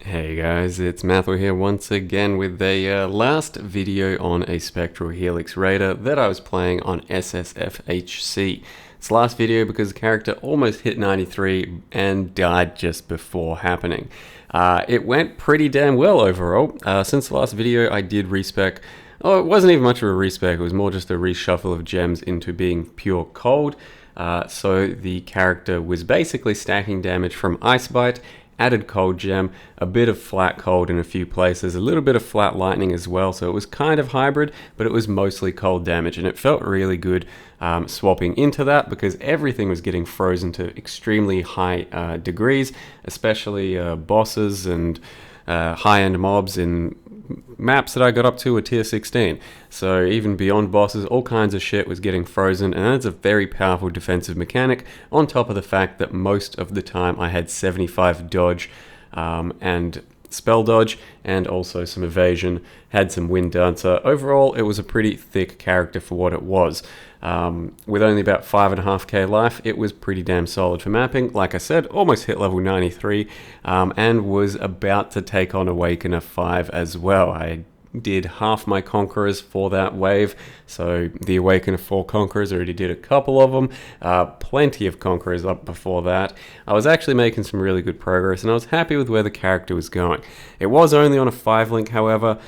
Hey guys, it's Matthew here once again with a last video on a Spectral Helix raider that I was playing on SSFHC. It's the last video because the character almost hit 93 and died just before happening. It went pretty damn well overall. Since the last video I did respec. Oh, it wasn't even much of a respec, it was more just a reshuffle of gems into being pure cold. So the character was basically stacking damage from Ice Bite, added cold gem, a bit of flat cold in a few places, a little bit of flat lightning as well, so it was kind of hybrid, but it was mostly cold damage, and it felt really good swapping into that because everything was getting frozen to extremely high degrees, especially bosses and high-end mobs in maps that I got up to were tier 16. So even beyond bosses, all kinds of shit was getting frozen, and that's a very powerful defensive mechanic, on top of the fact that most of the time I had 75 dodge and spell dodge, and also some evasion, had some wind dancer. Overall, it was a pretty thick character for what it was. With only about 5.5k life, it was pretty damn solid for mapping. Like I said, almost hit level 93, and was about to take on Awakener 5 as well. I did half my Conquerors for that wave, so the Awakener 4 Conquerors, already did a couple of them, plenty of Conquerors up before that. I was actually making some really good progress, and I was happy with where the character was going. It was only on a 5 link, however,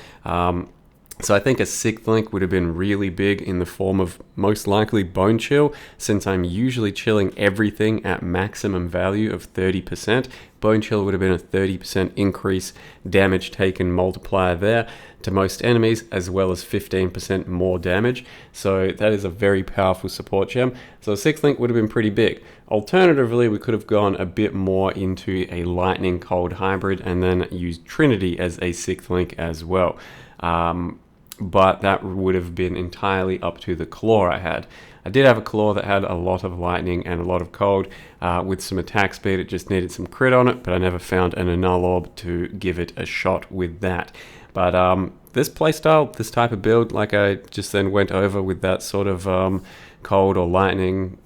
so I think a 6th link would have been really big in the form of most likely Bone Chill, since I'm usually chilling everything at maximum value of 30%. Bone Chill would have been a 30% increase damage taken multiplier there to most enemies, as well as 15% more damage. So that is a very powerful support gem. So a 6th link would have been pretty big. Alternatively, we could have gone a bit more into a lightning cold hybrid and then used Trinity as a 6th link as well. But that would have been entirely up to the claw I had. I did have a claw that had a lot of lightning and a lot of cold. With some attack speed, it just needed some crit on it, but I never found an Annul Orb to give it a shot with that. But this playstyle, this type of build, like I just then went over with that sort of cold or lightning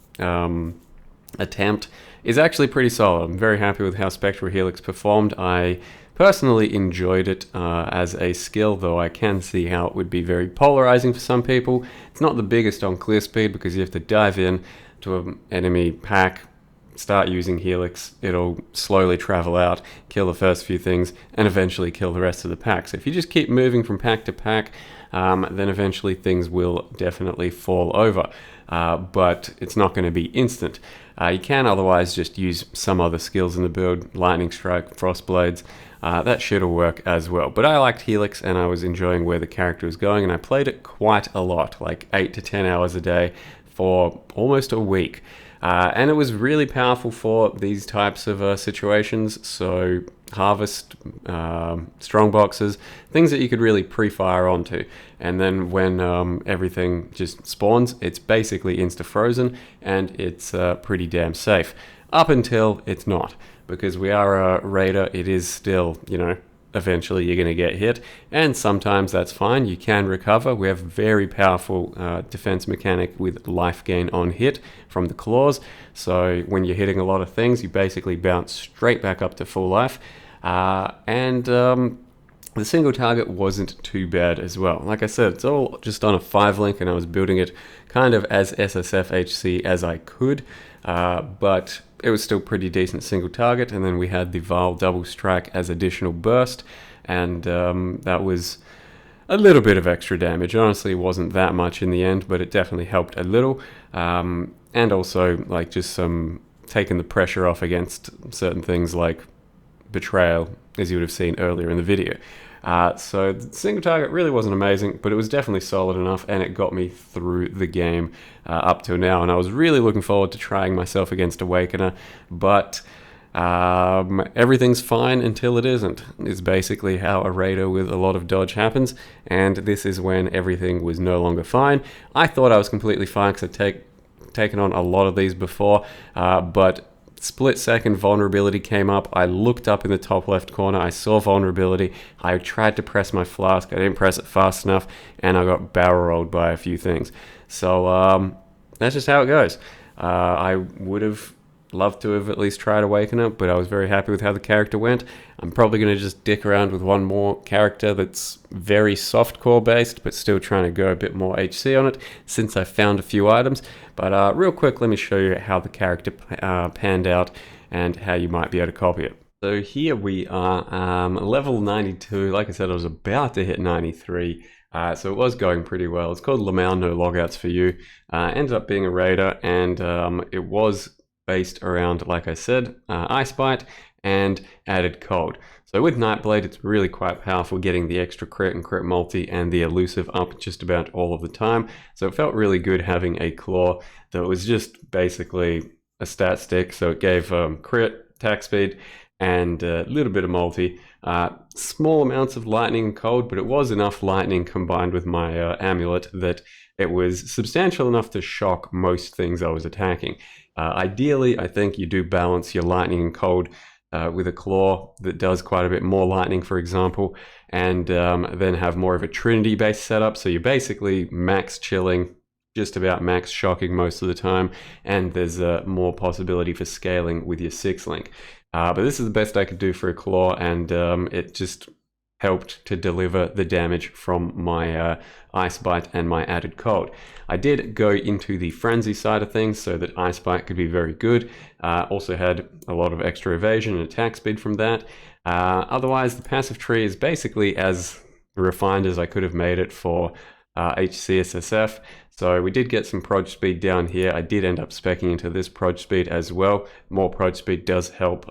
attempt, is actually pretty solid. I'm very happy with how Spectral Helix performed. I personally enjoyed it as a skill, though I can see how it would be very polarizing for some people. It's not the biggest on clear speed because you have to dive in to an enemy pack, start using Helix, it'll slowly travel out, kill the first few things, and eventually kill the rest of the pack. So if you just keep moving from pack to pack, then eventually things will definitely fall over. But it's not going to be instant. You can otherwise just use some other skills in the build, Lightning Strike, Frost Blades. That should work as well. But I liked Helix and I was enjoying where the character was going, and I played it quite a lot, like 8 to 10 hours a day for almost a week. And it was really powerful for these types of situations. So harvest, strong boxes, things that you could really pre-fire onto. And then when everything just spawns, it's basically insta-frozen, and it's pretty damn safe. Up until it's not. Because we are a raider, it is still, eventually you're going to get hit, and sometimes that's fine, you can recover. We have very powerful defense mechanic with life gain on hit from the claws, so when you're hitting a lot of things, you basically bounce straight back up to full life, and the single target wasn't too bad as well. Like I said, it's all just on a 5 link, and I was building it kind of as SSFHC as I could, but it was still pretty decent single target. And then we had the Vile Double Strike as additional burst, and that was a little bit of extra damage. Honestly, it wasn't that much in the end, but it definitely helped a little, and also like just some taking the pressure off against certain things like Betrayal, as you would have seen earlier in the video. So the single target really wasn't amazing, but it was definitely solid enough, and it got me through the game up till now. And I was really looking forward to trying myself against Awakener, but everything's fine until it isn't, is basically how a raider with a lot of dodge happens, and this is when everything was no longer fine. I thought I was completely fine because I'd taken on a lot of these before, but split-second vulnerability came up. I looked up in the top left corner, I saw vulnerability, I tried to press my flask, I didn't press it fast enough, and I got barrel rolled by a few things. So that's just how it goes. I would have Love to have at least tried Awaken it, but I was very happy with how the character went. I'm probably going to just dick around with one more character that's very soft core based, but still trying to go a bit more HC on it since I found a few items. But real quick, let me show you how the character panned out and how you might be able to copy it. So here we are, level 92. Like I said, I was about to hit 93. So it was going pretty well. It's called Lamau, no logouts for you. Ended up being a raider, and it was based around, like I said, Ice Bite and added cold. So with Nightblade, it's really quite powerful, getting the extra crit and crit multi and the elusive up just about all of the time. So it felt really good having a claw that was just basically a stat stick. So it gave crit, attack speed, and a little bit of multi. Small amounts of lightning and cold, but it was enough lightning combined with my amulet that it was substantial enough to shock most things I was attacking. Ideally, I think you do balance your lightning and cold with a claw that does quite a bit more lightning, for example, and then have more of a Trinity-based setup. So you're basically max chilling, just about max shocking most of the time, and there's more possibility for scaling with your 6-link. But this is the best I could do for a claw, and it just helped to deliver the damage from my Ice Bite and my added cold. I did go into the frenzy side of things so that Ice Bite could be very good. Also had a lot of extra evasion and attack speed from that. Otherwise, the passive tree is basically as refined as I could have made it for HCSSF. So we did get some proj speed down here. I did end up speccing into this proj speed as well. More proj speed does help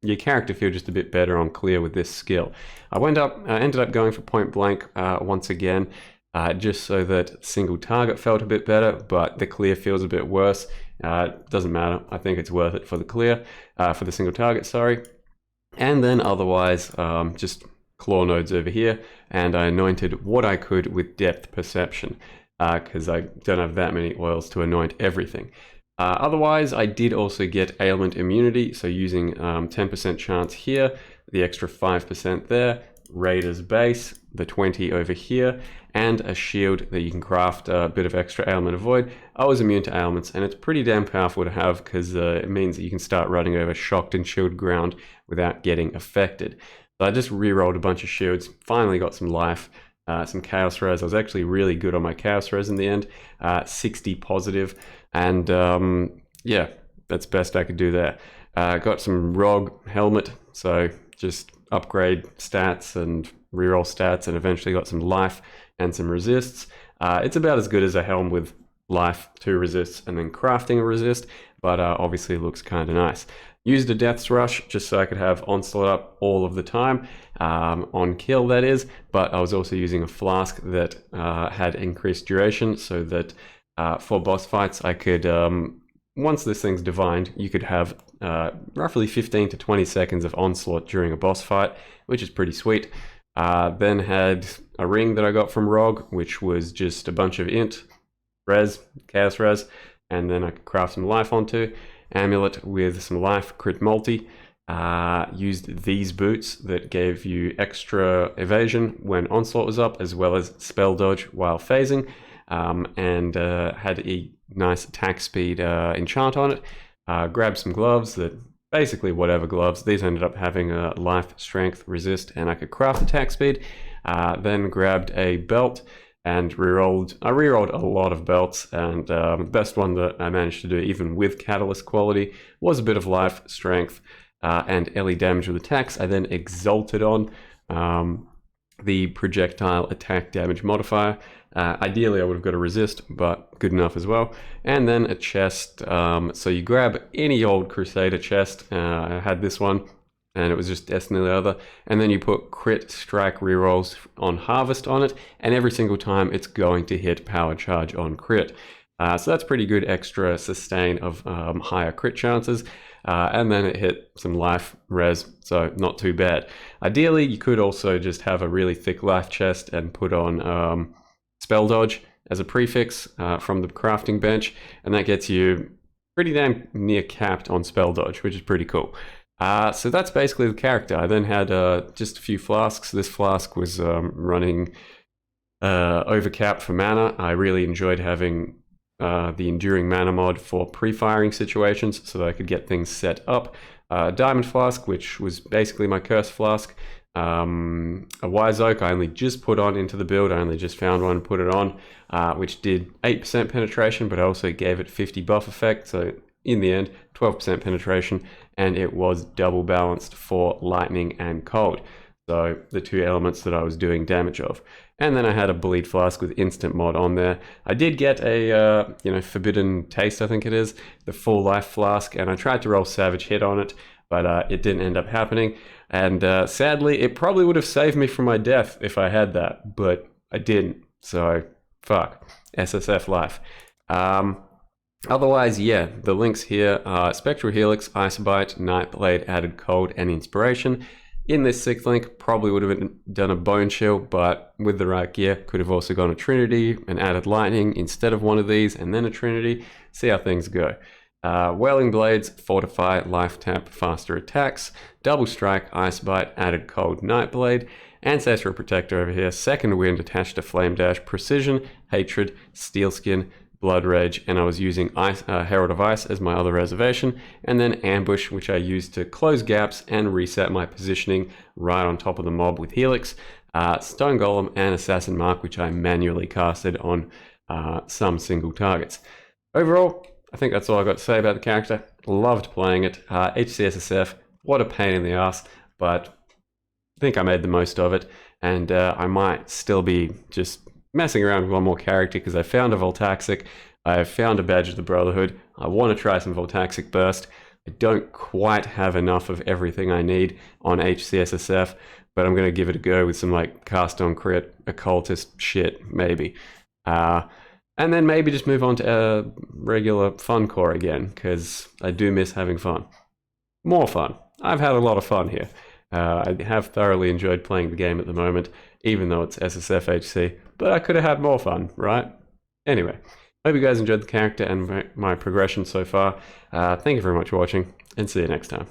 your character feel just a bit better on clear with this skill. I ended up going for point blank once again, just so that single target felt a bit better, but the clear feels a bit worse. Doesn't matter. I think it's worth it for the clear, for the single target, sorry. And then otherwise, just claw nodes over here, and I anointed what I could with depth perception, because I don't have that many oils to anoint everything. Otherwise, I did also get ailment immunity, so using 10% chance here, the extra 5% there, Raider's base, the 20 over here, and a shield that you can craft a bit of extra ailment avoid. I was immune to ailments, and it's pretty damn powerful to have because it means that you can start running over shocked and shield ground without getting affected. So I just re-rolled a bunch of shields, finally got some life, some chaos res. I was actually really good on my chaos res in the end, 60 positive, and yeah, that's best I could do there. Got some ROG helmet, so just upgrade stats and reroll stats, and eventually got some life and some resists. It's about as good as a helm with life, 2 resists, and then crafting a resist, but obviously it looks kind of nice. Used a Death's Rush just so I could have Onslaught up all of the time, on kill that is, but I was also using a Flask that had increased duration so that for boss fights I could, once this thing's divined, you could have roughly 15 to 20 seconds of Onslaught during a boss fight, which is pretty sweet. Then had a ring that I got from ROG, which was just a bunch of int, res, chaos res, and then I could craft some life onto. Amulet with some life, crit multi. Used these boots that gave you extra evasion when Onslaught was up, as well as spell dodge while phasing, and had a nice attack speed enchant on it. Grabbed some gloves that basically whatever gloves. These ended up having a life, strength, resist, and I could craft attack speed. Then grabbed a belt and I rerolled a lot of belts, and the best one that I managed to do, even with catalyst quality, was a bit of life, strength, and LE damage with attacks. I then exalted on the projectile attack damage modifier. Ideally, I would have got a resist, but good enough as well. And then a chest. So you grab any old Crusader chest. I had this one, and it was just Destiny the other, and then you put crit strike rerolls on harvest on it, and every single time it's going to hit power charge on crit. So that's pretty good extra sustain of higher crit chances, and then it hit some life res, so not too bad. Ideally, you could also just have a really thick life chest and put on spell dodge as a prefix from the crafting bench, and that gets you pretty damn near capped on spell dodge, which is pretty cool. So that's basically the character. I then had just a few flasks. This flask was running overcap for mana. I really enjoyed having the Enduring Mana mod for pre-firing situations so that I could get things set up. Diamond Flask, which was basically my Curse Flask. A Wise Oak I only just put on into the build. I only just found one, put it on, which did 8% penetration, but I also gave it 50 buff effect. So in the end, 12% penetration, and it was double balanced for lightning and cold. So the two elements that I was doing damage of. And then I had a Bleed Flask with instant mod on there. I did get a Forbidden Taste, I think it is, the full life flask, and I tried to roll Savage Hit on it, but it didn't end up happening. And sadly, it probably would have saved me from my death if I had that, but I didn't. So fuck, SSF life. Otherwise, yeah, the links here are Spectral Helix, Isobite, Nightblade, Added Cold, and Inspiration. In this 6th link, probably would have done a Bone Chill, but with the right gear, could have also gone a Trinity and added Lightning instead of one of these, and then a Trinity. See how things go. Wailing Blades, Fortify, Life Tap, Faster Attacks, Double Strike, Ice-Bite, Added Cold, Nightblade, Ancestral Protector over here, Second Wind attached to Flame Dash, Precision, Hatred, Steel Skin, Blood Rage, and I was using Herald of Ice as my other reservation, and then Ambush, which I used to close gaps and reset my positioning right on top of the mob with Helix, Stone Golem, and Assassin Mark, which I manually casted on some single targets. Overall, I think that's all I've got to say about the character. Loved playing it. HCSSF, what a pain in the ass, but I think I made the most of it, and I might still be just messing around with one more character because I found a Voltaxic, I found a Badge of the Brotherhood, I want to try some Voltaxic Burst. I don't quite have enough of everything I need on HCSSF, but I'm going to give it a go with some like cast on crit, occultist shit, maybe. And then maybe just move on to a regular fun core again, because I do miss having fun. More fun. I've had a lot of fun here. I have thoroughly enjoyed playing the game at the moment, even though it's SSFHC, but I could have had more fun, right? Anyway, hope you guys enjoyed the character and my progression so far. Thank you very much for watching, and see you next time.